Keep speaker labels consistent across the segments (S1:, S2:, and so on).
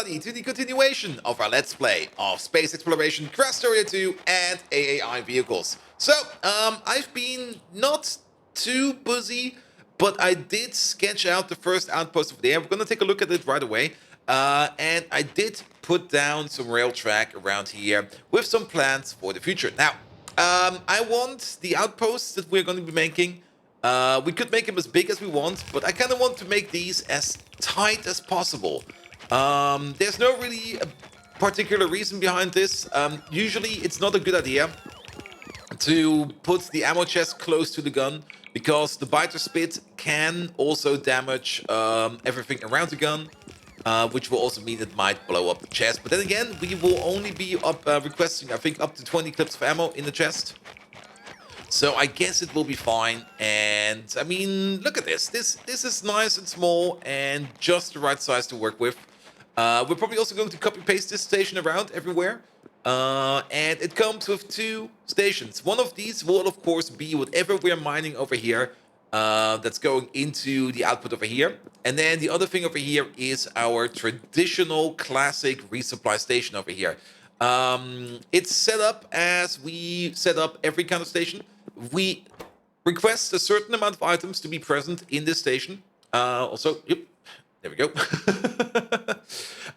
S1: everybody to the continuation of our Let's Play of space exploration, Krastorio 2 and AAI vehicles. So, I've been not too busy, but I did sketch out the first outpost over there. We're going to take a look at it right away. And I did put down some rail track around here with some plans for the future. Now, I want the outposts that we're going to be making. We could make them as big as we want, but I kind of want to make these as tight as possible. There's no really a particular reason behind this. Usually it's not a good idea to put the ammo chest close to the gun because the biter spit can also damage everything around the gun, which will also mean it might blow up the chest. But then again, we will only be requesting, I think, up to 20 clips of ammo in the chest. So I guess it will be fine. And I mean, look at this. This is nice and small and just the right size to work with. We're probably also going to copy paste this station around everywhere. And it comes with two stations. One of these will, of course, be whatever we're mining over here. That's going into the output over here. And then the other thing over here is our traditional classic resupply station over here. It's set up as we set up every kind of station. We request a certain amount of items to be present in this station. Yep, there we go.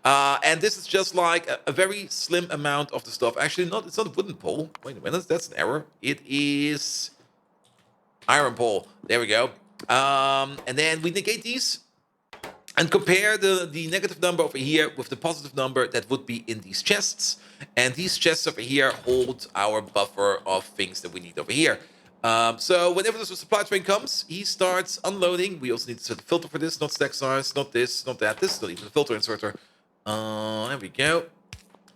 S1: And this is just like a very slim amount of the stuff. Actually, it's not a wooden pole. Wait a minute, that's an error. It is iron pole. There we go. And then we negate these and compare the negative number over here with the positive number that would be in these chests. And these chests over here hold our buffer of things that we need over here. So whenever the supply train comes, he starts unloading. We also need to set a filter for this, not stack size, not this, not that. This is not even a filter inserter. There we go.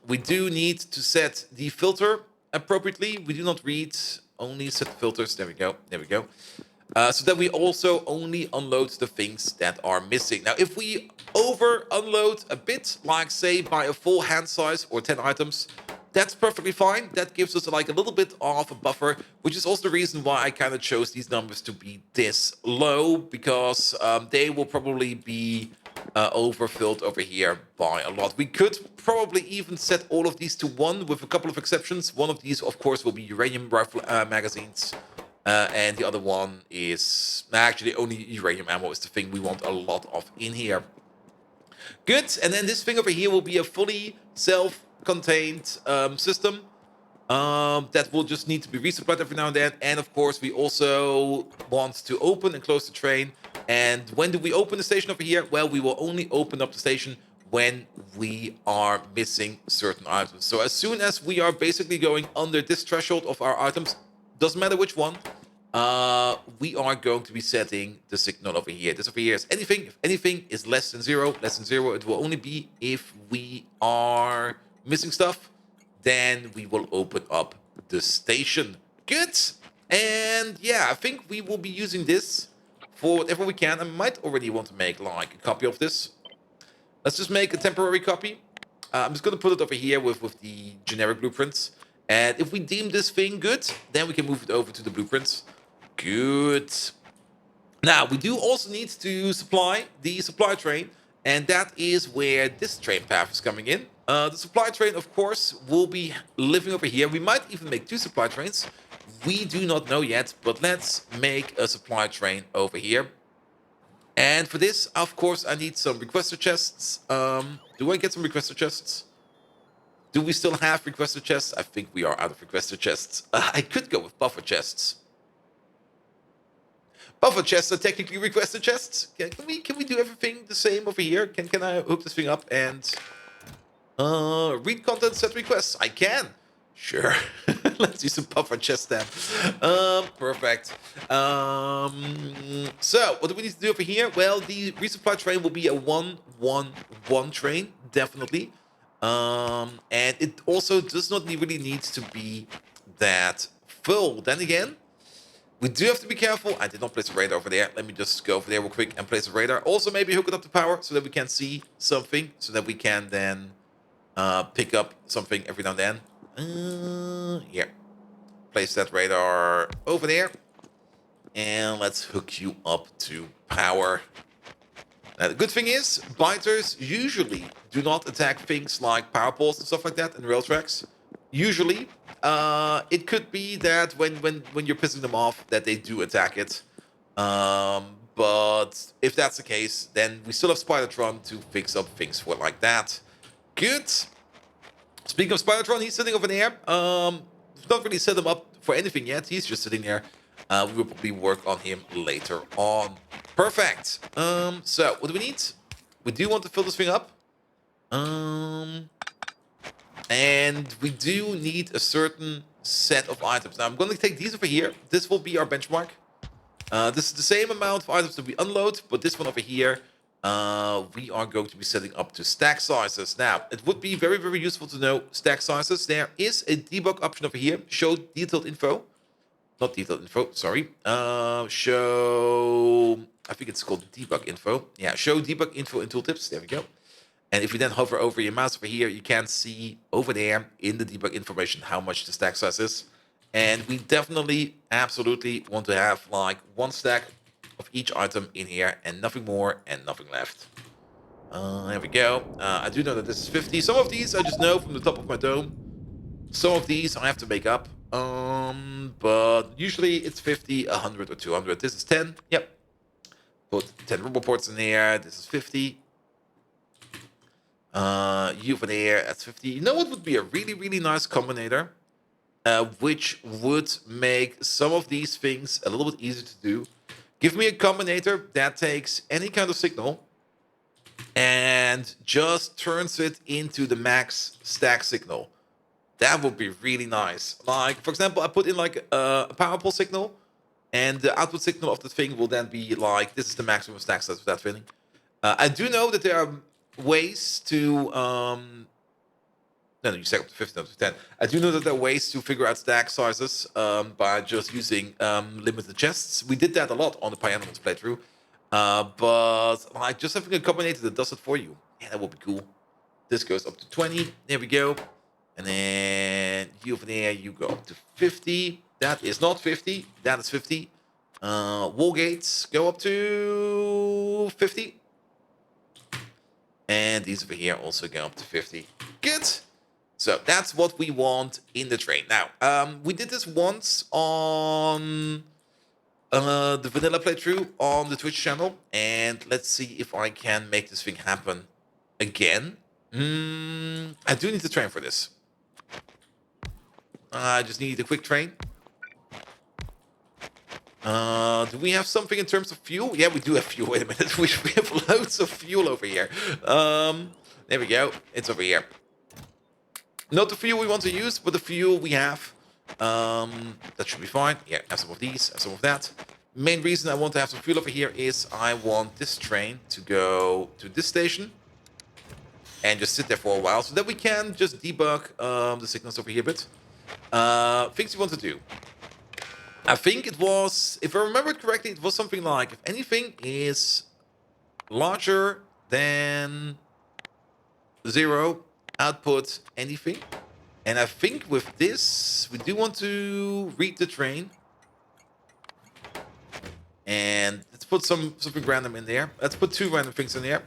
S1: We do need to set the filter appropriately. We do not read, only set the filters. There we go. There we go. So that we also only unload the things that are missing. Now, if we over unload a bit, like say by a full hand size or 10 items, that's perfectly fine. That gives us like a little bit of a buffer, which is also the reason why I kind of chose these numbers to be this low, because they will probably be overfilled over here by a lot. We could probably even set all of these to 1 with a couple of exceptions. One of these, of course, will be uranium rifle magazines. And the other one is actually only uranium ammo is the thing we want a lot of in here. Good. And then this thing over here will be a fully self-contained system that will just need to be resupplied every now and then. And of course, we also want to open and close the train. And when do we open the station over here? Well, we will only open up the station when we are missing certain items. So as soon as we are basically going under this threshold of our items, doesn't matter which one, we are going to be setting the signal over here. This over here is anything. If anything is less than zero, it will only be if we are missing stuff. Then we will open up the station. Good. And yeah, I think we will be using this for whatever we can. I might already want to make like a copy of this. Let's just make a temporary copy. I'm just going to put it over here with the generic blueprints. And if we deem this thing good, then we can move it over to the blueprints. Good. Now, we do also need to supply the supply train, and that is where this train path is coming in. The supply train, of course, will be living over here. We might even make 2 supply trains. We do not know yet, but let's make a supply train over here. And for this, of course, I need some requester chests. Do I get some requester chests? Do we still have requester chests? I think we are out of requester chests. I could go with buffer chests. Buffer chests are technically requester chests. Can we do everything the same over here? Can I hook this thing up and read content, set requests? I can. Sure. Let's do some buffer chests then. Perfect. So what do we need to do over here? Well, the resupply train will be a 1-1-1 train, definitely. And it also does not really need to be that full. Then again, we do have to be careful. I did not place a radar over there. Let me just go over there real quick and place a radar. Also, maybe hook it up to power so that we can see something, so that we can then pick up something every now and then. Here. Place that radar over there. And let's hook you up to power. Now, the good thing is, biters usually do not attack things like power poles and stuff like that and rail tracks. Usually, it could be that when you're pissing them off, that they do attack it. But if that's the case, then we still have Spidertron to fix up things for like that. Good. Speaking of Spidertron, he's sitting over there. We've not really set him up for anything yet. He's just sitting there. We will probably work on him later on. Perfect. So what do we need? We do want to fill this thing up. And we do need a certain set of items. Now I'm going to take these over here. This will be our benchmark. This is the same amount of items that we unload, but this one over here, we are going to be setting up to stack sizes. Now, it would be very, very useful to know stack sizes. There is a debug option over here. Show detailed info. Not detailed info, sorry. Show, I think it's called debug info. Yeah, show debug info in tooltips. There we go. And if you then hover over your mouse over here, you can see over there in the debug information how much the stack size is. And we definitely, absolutely want to have like one stack of each item in here and nothing more and nothing left. There we go. I do know that this is 50. Some of these I just know from the top of my dome. Some of these I have to make up. But usually it's 50, 100, or 200. This is 10. Yep. Put 10 rumble ports in there. This is 50. You over there, that's 50. You know what would be a really, really nice combinator? Which would make some of these things a little bit easier to do. Give me a combinator that takes any kind of signal and just turns it into the max stack signal. That would be really nice. Like, for example, I put in like a power pole signal, and the output signal of the thing will then be like, this is the maximum stack size of that thing. I do know that there are ways to... No, you stack up to 50, not to 10. I do know that there are ways to figure out stack sizes by just using limited chests. We did that a lot on the Pyanimals playthrough. But like just having a combinator that does it for you, yeah, that would be cool. This goes up to 20. There we go. And then you over there, you go up to 50. That is not 50. That is 50. Wall gates go up to 50. And these over here also go up to 50. Good. So that's what we want in the train. Now, we did this once on the vanilla playthrough on the Twitch channel. And let's see if I can make this thing happen again. I do need a train for this. I just need a quick train. Do we have something in terms of fuel? Yeah, we do have fuel. Wait a minute. We have loads of fuel over here. There we go. It's over here. Not the fuel we want to use, but the fuel we have. That should be fine. Yeah, have some of these, have some of that. Main reason I want to have some fuel over here is I want this train to go to this station and just sit there for a while so that we can just debug the signals over here a bit. Things you want to do. I think it was, if I remember it correctly, it was something like if anything is larger than 0, output anything. And I think with this, we do want to read the train. And let's put something random in there. Let's put 2 random things in there.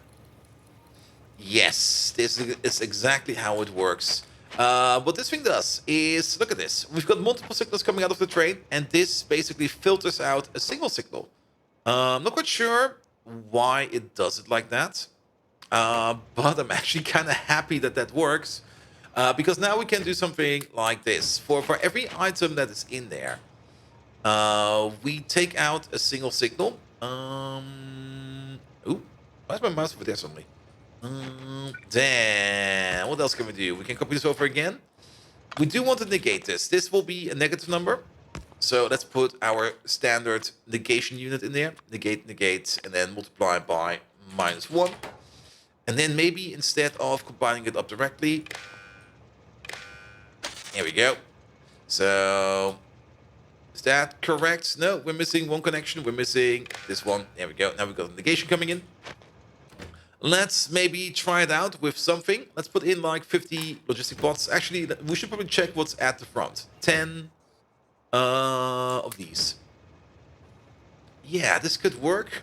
S1: Yes, this is exactly how it works. What this thing does is, look at this. We've got multiple signals coming out of the train, and this basically filters out a single signal. I'm not quite sure why it does it like that. But I'm actually kind of happy that that works. Because now we can do something like this. For every item that is in there, we take out a single signal. Ooh, why's my mouse over there suddenly? Then, what else can we do? We can copy this over again. We do want to negate this. This will be a negative number. So let's put our standard negation unit in there. Negate, negate, and then multiply by -1. And then maybe instead of combining it up directly, here we go. So, is that correct? No, we're missing one connection. We're missing this one. There we go. Now we've got the negation coming in. Let's maybe try it out with something. Let's put in like 50 logistic pods. Actually, we should probably check what's at the front. 10 of these. Yeah, this could work.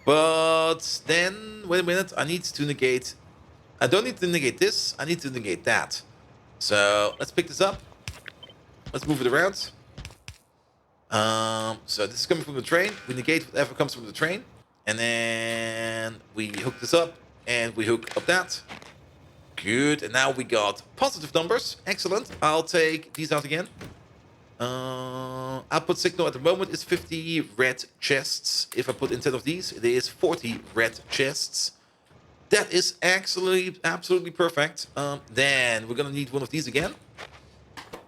S1: But then, wait a minute, I need to negate... I don't need to negate this, I need to negate that. So, let's pick this up. Let's move it around. So this is coming from the train. We negate whatever comes from the train. And then we hook this up. And we hook up that. Good. And now we got positive numbers. Excellent. I'll take these out again. Output signal at the moment is 50 red chests. If I put in 10 of these, it is 40 red chests. That is absolutely perfect. Then we're going to need one of these again.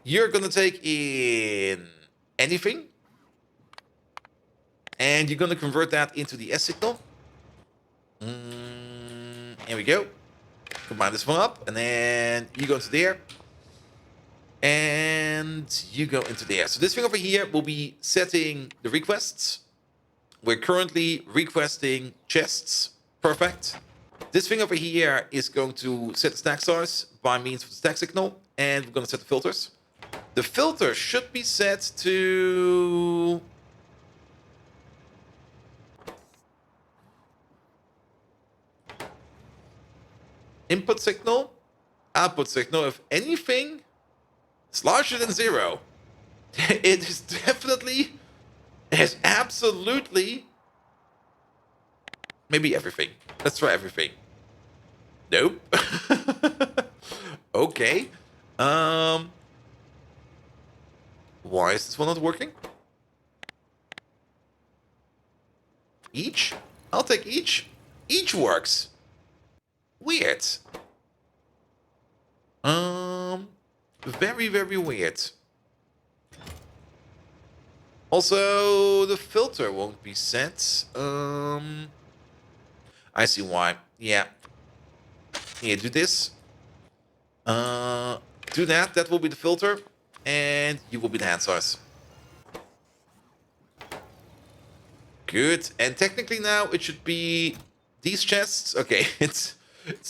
S1: You're going to take in anything. And you're going to convert that into the S signal. Here we go. Combine this one up. And then you go into there. And you go into there. So this thing over here will be setting the requests. We're currently requesting chests. Perfect. This thing over here is going to set the stack size by means of the stack signal. And we're going to set the filters. The filter should be set to... input signal, output signal. If anything is larger than 0, it is definitely, it is absolutely, maybe everything. Let's try everything. Nope. Okay. Why is this one not working? Each? I'll take each. Each works. Weird. Very, very weird. Also, the filter won't be set. I see why. Yeah. Here, do this. Do that. That will be the filter. And you will be the hand size. Good. And technically now it should be these chests. Okay, it's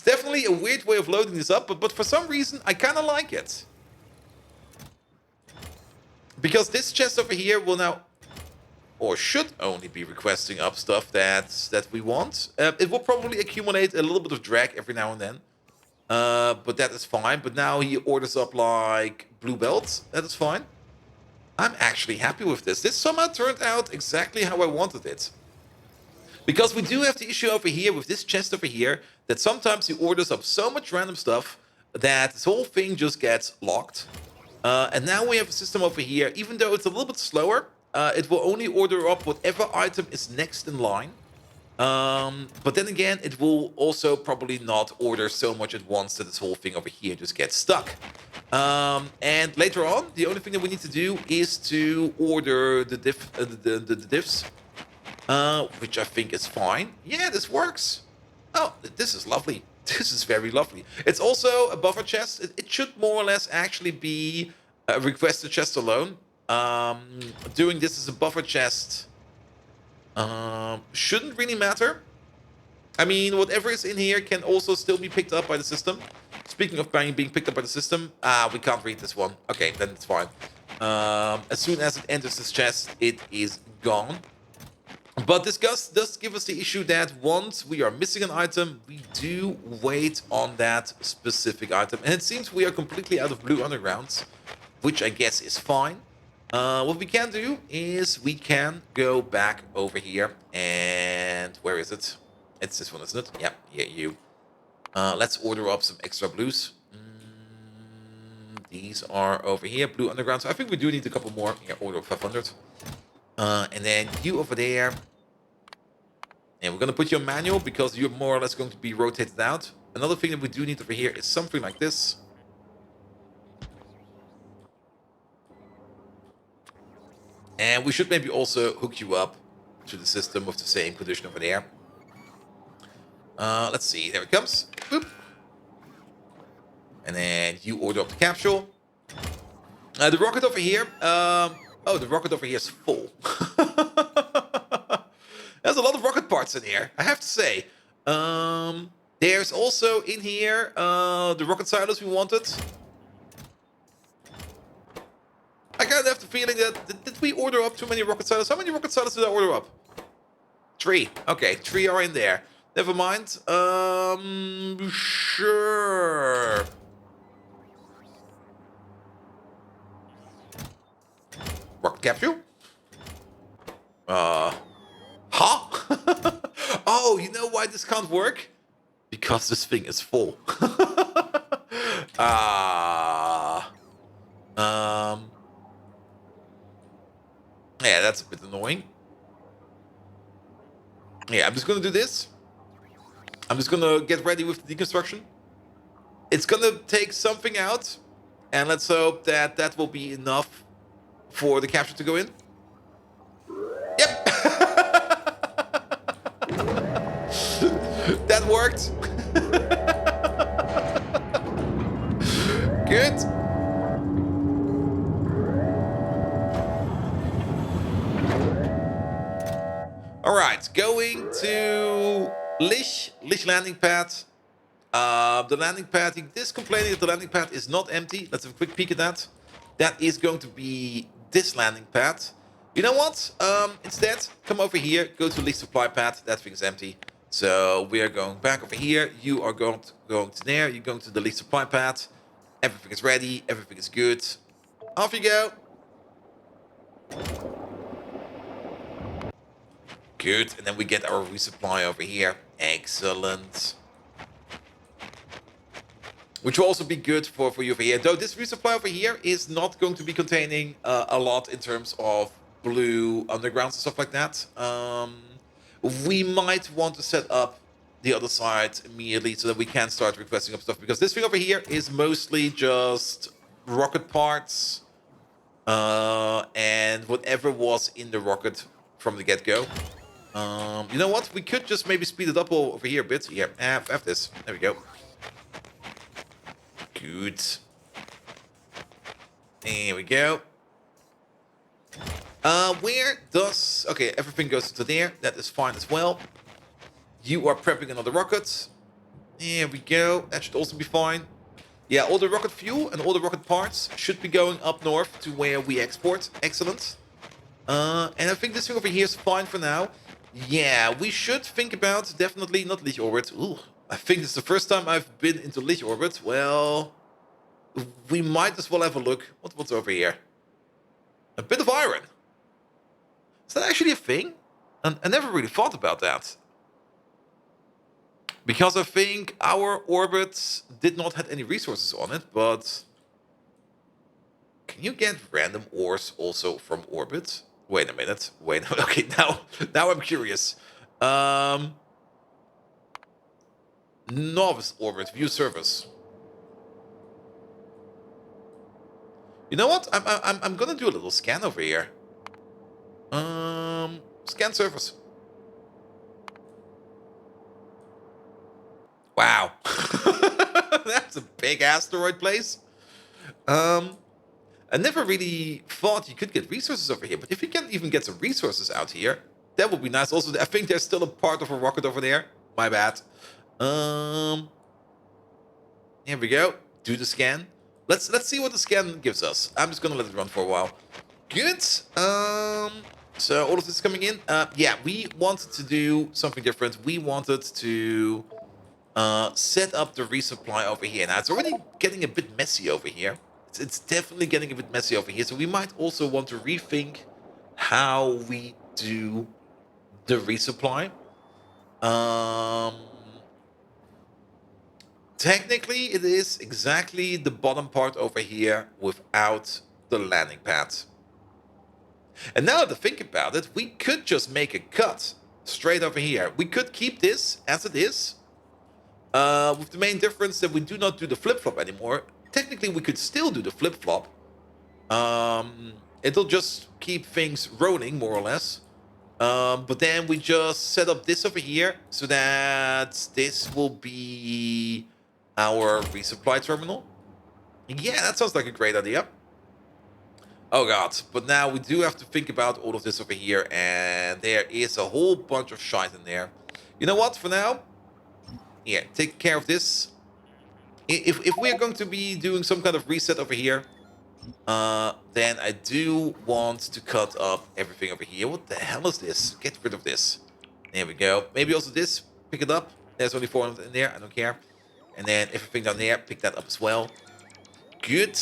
S1: definitely a weird way of loading this up, but for some reason I kind of like it. Because this chest over here will now, or should only be requesting up stuff that we want. It will probably accumulate a little bit of drag every now and then. But that is fine. But now he orders up like blue belts. That is fine. I'm actually happy with this. This somehow turned out exactly how I wanted it. Because we do have the issue over here with this chest over here that sometimes he orders up so much random stuff that this whole thing just gets locked. And now we have a system over here, even though it's a little bit slower, it will only order up whatever item is next in line. But then again, it will also probably not order so much at once that this whole thing over here just gets stuck. And later on, the only thing that we need to do is to order the diffs, which I think is fine. Yeah, this works. Oh, this is lovely. This is very lovely. It's also a buffer chest. It should more or less actually be a requested chest alone. Doing this as a buffer chest shouldn't really matter. I mean, whatever is in here can also still be picked up by the system. Speaking of being picked up by the system, we can't read this one. Okay, then it's fine. As soon as it enters this chest, it is gone. But this does give us the issue that once we are missing an item, we do wait on that specific item. And it seems we are completely out of blue undergrounds, which I guess is fine. What we can do is we can go back over here. And where is it? It's this one, isn't it? Yeah, you. Let's order up some extra blues. These are over here, blue underground. So I think we do need a couple more. Yeah, order 500. And then you over there. And we're going to put you on manual because you're more or less going to be rotated out. Another thing that we do need over here is something like this. And we should maybe also hook you up to the system with the same condition over there. Let's see. There it comes. Boop. And then you order up the capsule. The rocket over here. Oh, the rocket over here is full. There's a lot of rocket parts in here, I have to say. There's also in here the rocket silos we wanted. I kind of have the feeling that... Did we order up too many rocket silos? How many rocket silos did I order up? 3. Okay, 3 are in there. Never mind. Sure. Rocket capsule? Huh? Oh, you know why this can't work? Because this thing is full. Ah. Yeah, that's a bit annoying. Yeah, I'm just gonna do this. I'm just gonna get ready with the deconstruction. It's gonna take something out, and let's hope that that will be enough for the capture to go in. Yep. That worked. Good. All right, going to Lich landing pad. The landing pad, he is complaining that the landing pad is not empty. Let's have a quick peek at that. That is going to be this landing pad. You know what? Instead, come over here, go to Resupply pad. That thing is empty. So we are going back over here. You are going to there. You're going to the Resupply pad. Everything is ready. Everything is good. Off you go. Good. And then we get our resupply over here. Excellent. Which will also be good for you over here. Though this resupply over here is not going to be containing a lot in terms of blue undergrounds and stuff like that. We might want to set up the other side immediately so that we can start requesting up stuff. Because this thing over here is mostly just rocket parts. And whatever was in the rocket from the get-go. You know what? We could just maybe speed it up over here a bit. Yeah, F this. There we go. Good. There we go. Where does... Okay, everything goes to there. That is fine as well. You are prepping another rocket. There we go. That should also be fine. Yeah, all the rocket fuel and all the rocket parts should be going up north to where we export. Excellent. And I think this thing over here is fine for now. Yeah, we should think about definitely not Lich orbit. Ooh, I think this is the first time I've been into Lich orbit. Well, we might as well have a look. What's over here? A bit of iron. Is that actually a thing? I never really thought about that. Because I think our orbit did not have any resources on it, but... Can you get random ores also from orbit? Wait a minute. Wait, okay, now I'm curious. Novice orbit, view service. You know what? I'm gonna do a little scan over here. Scan surface. Wow. That's a big asteroid place. I never really thought you could get resources over here, but if you can even get some resources out here, that would be nice. Also, I think there's still a part of a rocket over there. My bad. Here we go. Do the scan. Let's see what the scan gives us. I'm just gonna let it run for a while. Good. So all of this is coming in. Yeah, we wanted to do something different. We wanted to set up the resupply over here. Now it's already getting a bit messy over here. It's definitely getting a bit messy over here. So we might also want to rethink how we do the resupply. Technically, it is exactly the bottom part over here without the landing pad. And now to think about it, we could just make a cut straight over here. We could keep this as it is, with the main difference that we do not do the flip-flop anymore. Technically, we could still do the flip-flop. It'll just keep things rolling, more or less. But then we just set up this over here so that this will be our resupply terminal. Yeah, that sounds like a great idea. Oh god, but now we do have to think about all of this over here, and there is a whole bunch of shite in there. You know what, for now, yeah, take care of this. If we're going to be doing some kind of reset over here, then I do want to cut up everything over here. What the hell is this? Get rid of this. There we go. Maybe also this. Pick it up. There's only 400 in there. I don't care. And then everything down there, pick that up as well. Good.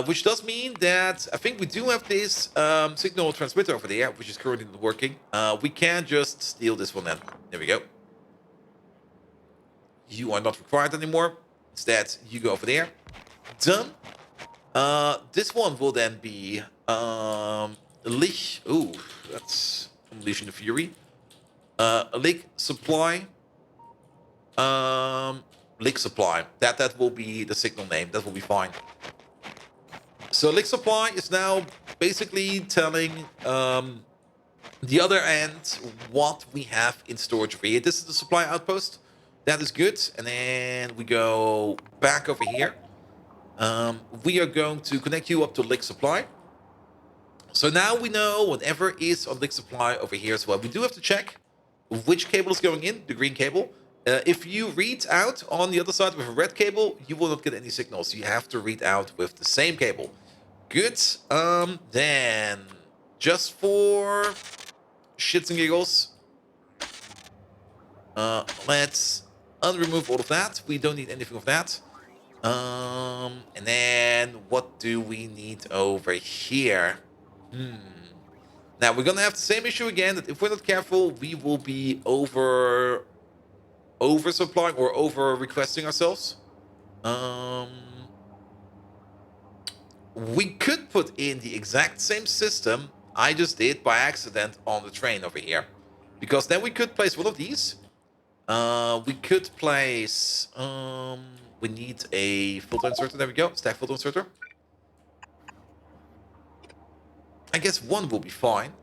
S1: Which does mean that I think we do have this signal transmitter over there, which is currently not working. We can just steal this one then. There we go. You are not required anymore. Instead, you go over there. Done. This one will then be Lich. Ooh, that's Unleashing the Fury. Lich Supply. Lich Supply. That will be the signal name. That will be fine. So Lich Supply is now basically telling the other end what we have in storage over here. This is the supply outpost. That is good. And then we go back over here. We are going to connect you up to Lich Supply. So now we know whatever is on Lich Supply over here as well. We do have to check which cable is going in, the green cable. If you read out on the other side with a red cable, you will not get any signals. You have to read out with the same cable. Good. Then, just for shits and giggles, let's unremove all of that. We don't need anything of that. And then what do we need over here? Now we're gonna have the same issue again, that if we're not careful, we will be oversupplying or over requesting ourselves. We could put in the exact same system I just did by accident on the train over here, because then we could place one of these. We could place. We need a filter inserter. There we go. Stack filter inserter. I guess one will be fine.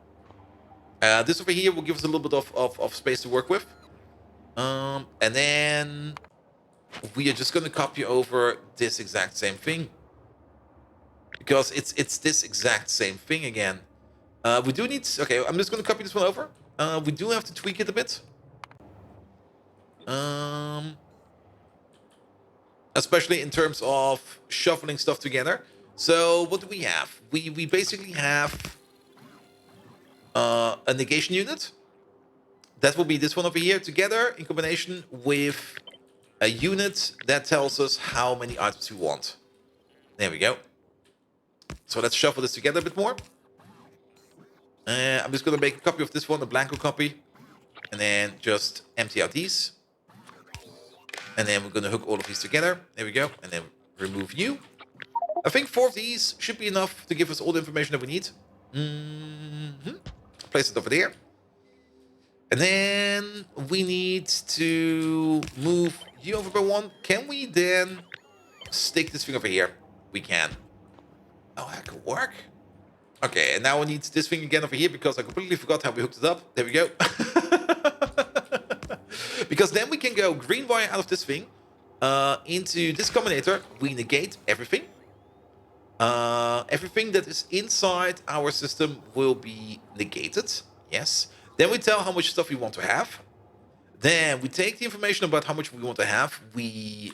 S1: This over here will give us a little bit of space to work with. And then we are just going to copy over this exact same thing, because it's this exact same thing again. We do need. Okay, I'm just going to copy this one over. We do have to tweak it a bit. Especially in terms of shuffling stuff together. So what do we have? We basically have a negation unit. That will be this one over here, together in combination with a unit that tells us how many items we want. There we go. So let's shuffle this together a bit more. I'm just going to make a copy of this one, a blanco copy. And then just empty out these. And then we're going to hook all of these together. There we go. And then remove you. I think 4 of these should be enough to give us all the information that we need. Place it over there. And then we need to move you over by 1. Can we then stick this thing over here? We can. Oh, that could work. Okay, and now we need this thing again over here, because I completely forgot how we hooked it up. There we go. Because then we can go green wire out of this thing into this combinator. We negate everything. Everything that is inside our system will be negated. Yes. Then we tell how much stuff we want to have. Then we take the information about how much we want to have. We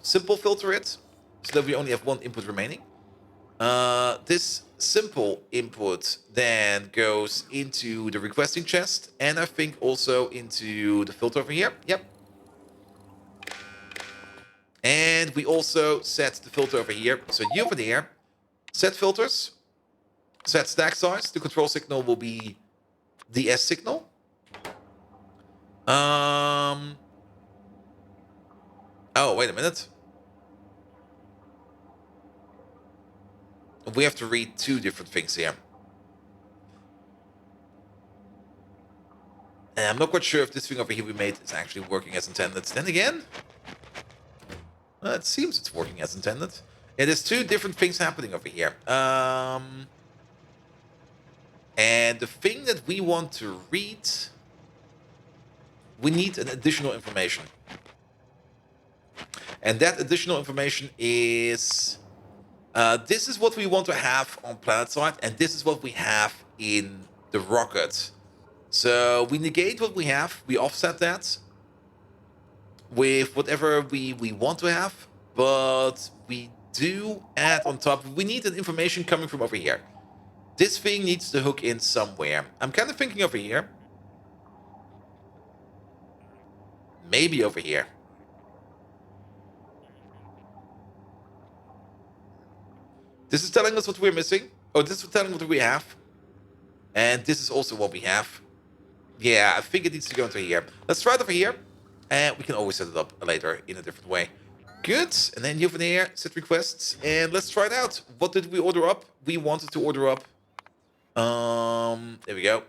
S1: simple filter it so that we only have 1 input remaining. This simple input then goes into the requesting chest, and I think also into the filter over here. Yep. And we also set the filter over here. So you over there, set filters, set stack size. The control signal will be the S signal. Oh, wait a minute. We have to read 2 different things here. And I'm not quite sure if this thing over here we made is actually working as intended. Then again, it seems it's working as intended. Yeah, there's 2 different things happening over here. And the thing that we want to read, we need an additional information. And that additional information is... this is what we want to have on planet side, and this is what we have in the rocket. So we negate what we have, we offset that with whatever we want to have, but we do add on top. We need an information coming from over here. This thing needs to hook in somewhere. I'm kind of thinking over here. Maybe over here. This is telling us what we're missing. Oh, this is telling us what we have. And this is also what we have. Yeah, I think it needs to go into here. Let's try it over here. And we can always set it up later in a different way. Good. And then you over there, set requests. And let's try it out. What did we order up? We wanted to order up. There we go.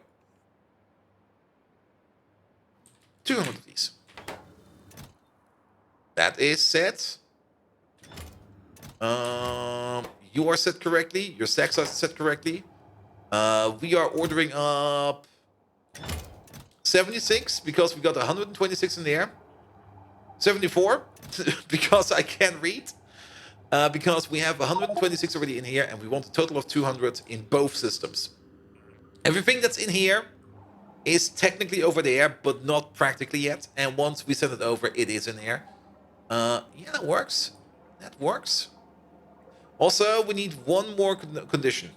S1: 200 of these. That is set. You are set correctly. Your stacks are set correctly. We are ordering up 76 because we got 126 in there. 74 because I can't read. Because we have 126 already in here and we want a total of 200 in both systems. Everything that's in here is technically over there, but not practically yet. And once we send it over, it is in there. Yeah, that works. That works. Also, we need one more condition.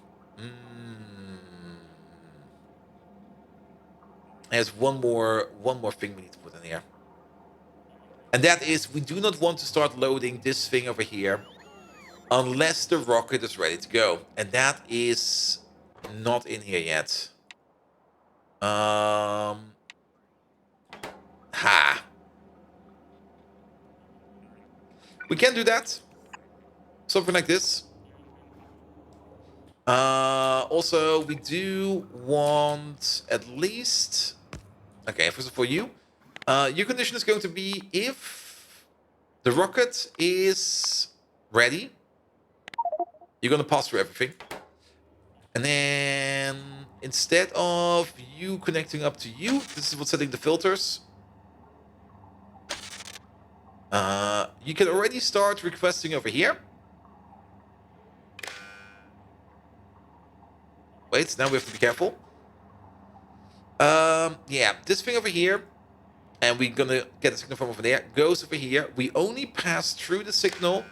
S1: There's one more thing we need to put in here. And that is, we do not want to start loading this thing over here unless the rocket is ready to go. And that is not in here yet. We can do that. Something like this. Also, we do want at least... Okay, first of all, your condition is going to be if the rocket is ready, you're going to pass through everything. And then instead of you connecting up to you, this is what's setting the filters. You can already start requesting over here. Wait, now we have to be careful. Yeah, this thing over here, and we're gonna get a signal from over there, goes over here. We only pass through the signal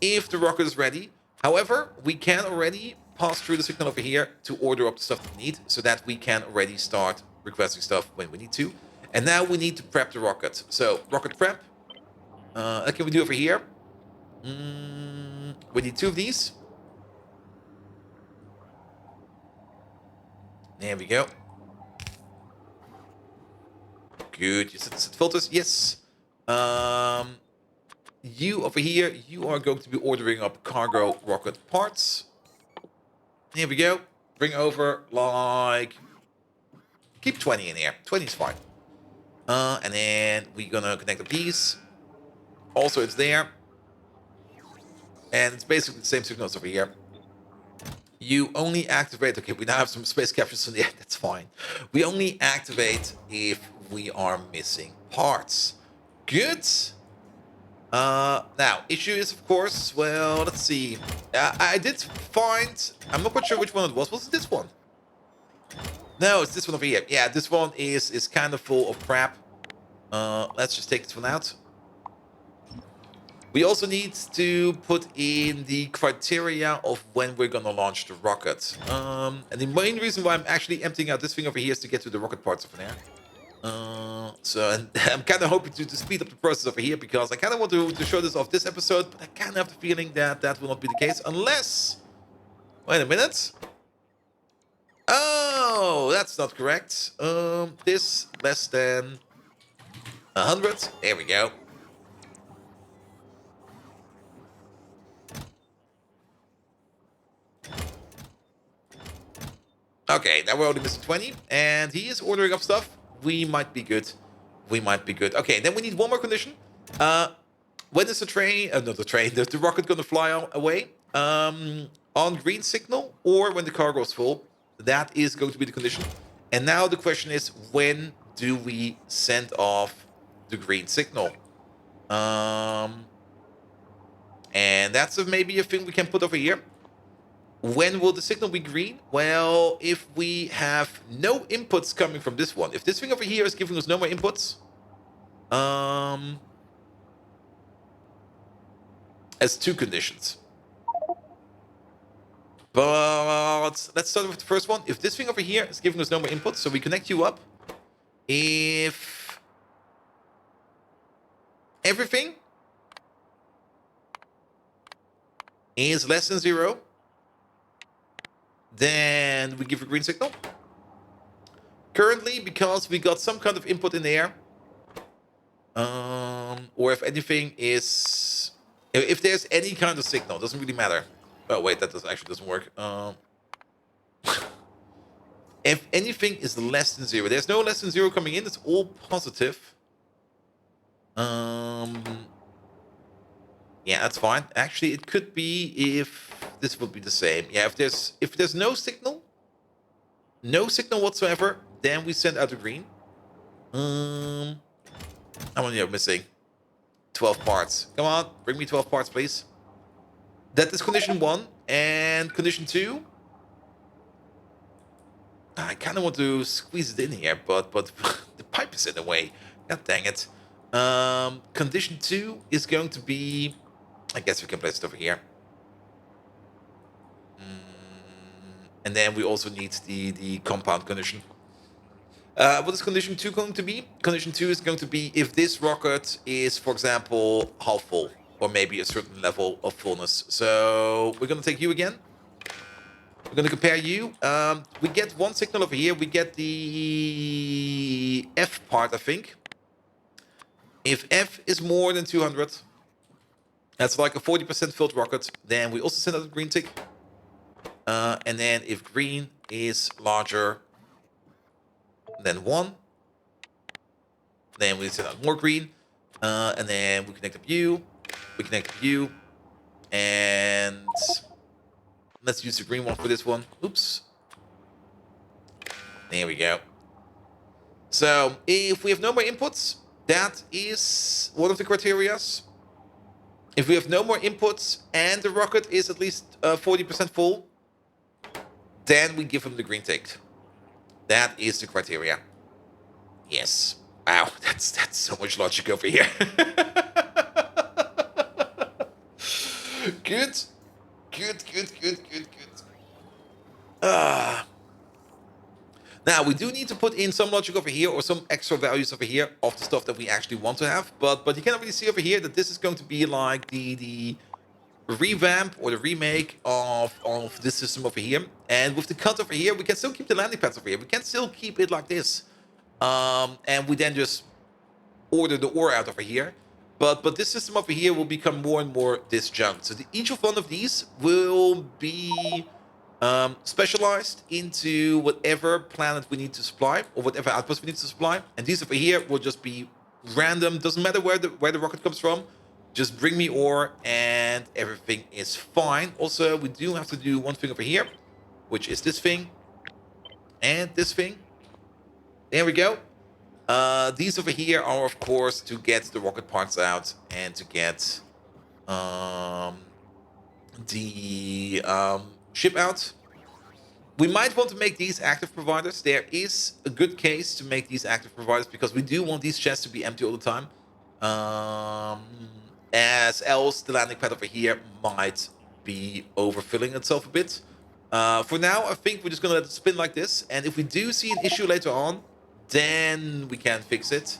S1: if the rocket is ready. However, we can already pass through the signal over here to order up the stuff that we need, so that we can already start requesting stuff when we need to. And now we need to prep the rocket. So, rocket prep. What can we do over here? We need 2 of these. There we go. Good. You set filters? Yes. You over here, you are going to be ordering up cargo rocket parts. Here we go. Bring over like... Keep 20 in here. 20 is fine. And then we're gonna connect up these. Also, it's there. And it's basically the same signals over here. You only activate... Okay, we now have some space captures in there. That's fine. We only activate if we are missing parts. Good. Now, issue is, of course, well, let's see. I did find... I'm not quite sure which one it was. Was it this one? No, it's this one over here. Yeah, this one is kind of full of crap. Let's just take this one out. We also need to put in the criteria of when we're gonna launch the rocket. And the main reason why I'm actually emptying out this thing over here is to get to the rocket parts over there. And I'm kind of hoping to speed up the process over here because I kind of want to show this off this episode, but I kind of have the feeling that that will not be the case unless... Wait a minute. Oh, that's not correct. This less than 100. There we go. Okay, now we're only missing 20, and he is ordering up stuff. We might be good. We might be good. Okay, then we need one more condition. When is the train... not the train. The rocket going to fly away? On green signal or when the cargo is full. That is going to be the condition. And now the question is, when do we send off the green signal? And that's maybe a thing we can put over here. When will the signal be green? Well, if we have no inputs coming from this one. If this thing over here is giving us no more inputs. As 2 conditions. But let's start with the first one. If this thing over here is giving us no more inputs, so we connect you up. If everything is less than 0, then we give a green signal. Currently, because we got some kind of input in there, or if anything is, if there's any kind of signal, doesn't really matter. Oh wait, that actually doesn't work. If anything is less than 0, there's no less than 0 coming in. It's all positive. Yeah, that's fine. Actually, it could be if this would be the same. Yeah, if there's no signal whatsoever, then we send out the green. How many are missing? 12 parts. Come on, bring me 12 parts, please. That is condition 1. And condition 2. I kind of want to squeeze it in here, but the pipe is in the way. God dang it. Condition 2 is going to be... I guess we can place it over here. And then we also need the compound condition. What is condition 2 going to be? Condition 2 is going to be if this rocket is, for example, half full, or maybe a certain level of fullness. So we're going to take you again. We're going to compare you. We get one signal over here. We get the F part, I think. If F is more than 200, that's like a 40% filled rocket, then we also send out a green tick. And then if green is larger than 1, then we send out more green. And then we connect up you. We connect up you. And let's use the green one for this one. Oops. There we go. So if we have no more inputs, that is one of the criterias. If we have no more inputs and the rocket is at least 40% full, then we give them the green tick. That is the criteria. Yes. Wow, that's so much logic over here. Good. Now, we do need to put in some logic over here or some extra values over here of the stuff that we actually want to have. But you can already see over here that this is going to be like the revamp or the remake of this system over here. And with the cut over here, we can still keep the landing pads over here. We can still keep it like this. And we then just order the ore out over here. But this system over here will become more and more disjunct. So each of one of these will be specialized into whatever planet we need to supply or whatever outpost we need to supply. And these over here will just be random. Doesn't matter where the rocket comes from. Just bring me ore and everything is fine. Also, we do have to do one thing over here, which is this thing and this thing. There we go. These over here are, of course, to get the rocket parts out and to get the ship out. We might want to make these active providers. There is a good case to make these active providers because we do want these chests to be empty all the time. As else, the landing pad over here might be overfilling itself a bit. For now, I think we're just going to let it spin like this. And if we do see an issue later on, then we can fix it.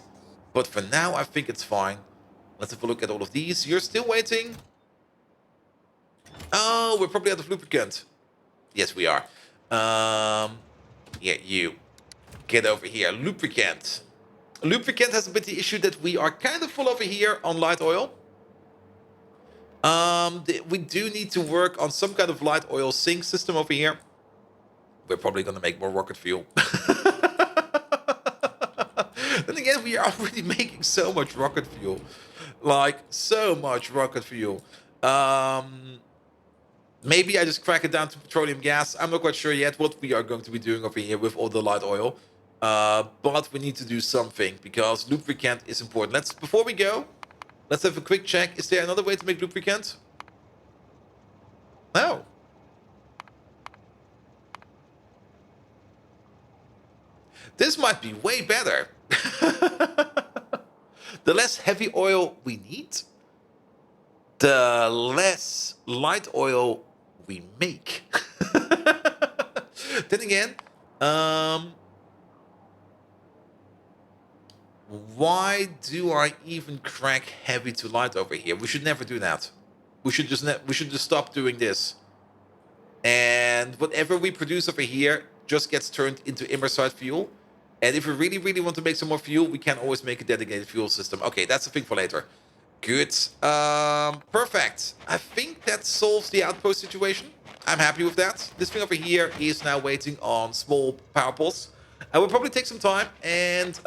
S1: But for now, I think it's fine. Let's have a look at all of these. You're still waiting? Oh, we're probably out of lubricant. Yes, we are. Yeah, you. Get over here. Lubricant. Lubricant has a bit the issue that we are kind of full over here on light oil. We do need to work on some kind of light oil sink system over here. We're probably going to make more rocket fuel. Then again, we are already making so much rocket fuel. Like, so much rocket fuel. Maybe I just crack it down to petroleum gas. I'm not quite sure yet what we are going to be doing over here with all the light oil. But we need to do something because lubricant is important. Before we go, let's have a quick check. Is there another way to make lubricant? No. This might be way better. The less heavy oil we need, the less light oil we make. Then again, Why do I even crack heavy to light over here? We should never do that. We should just stop doing this. And whatever we produce over here just gets turned into immersite fuel. And if we really, really want to make some more fuel, we can always make a dedicated fuel system. Okay, that's a thing for later. Good. Perfect. I think that solves the outpost situation. I'm happy with that. This thing over here is now waiting on small power pods. I will probably take some time and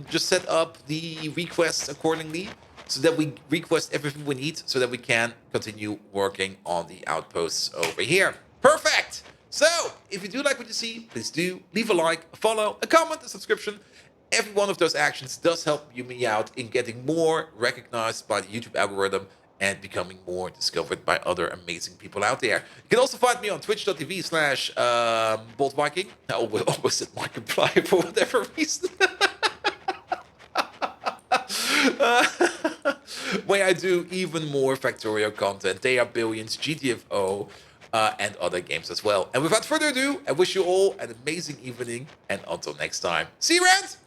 S1: just set up the requests accordingly so that we request everything we need so that we can continue working on the outposts over here. Perfect! So, if you do like what you see, please do leave a like, a follow, a comment, a subscription. Every one of those actions does help you me out in getting more recognized by the YouTube algorithm and becoming more discovered by other amazing people out there. You can also find me on twitch.tv/BoldViking. I always said Markiplier for whatever reason. Where I do even more Factorio content. They are Billions, GTFO, and other games as well. And without further ado, I wish you all an amazing evening, and until next time, see you around!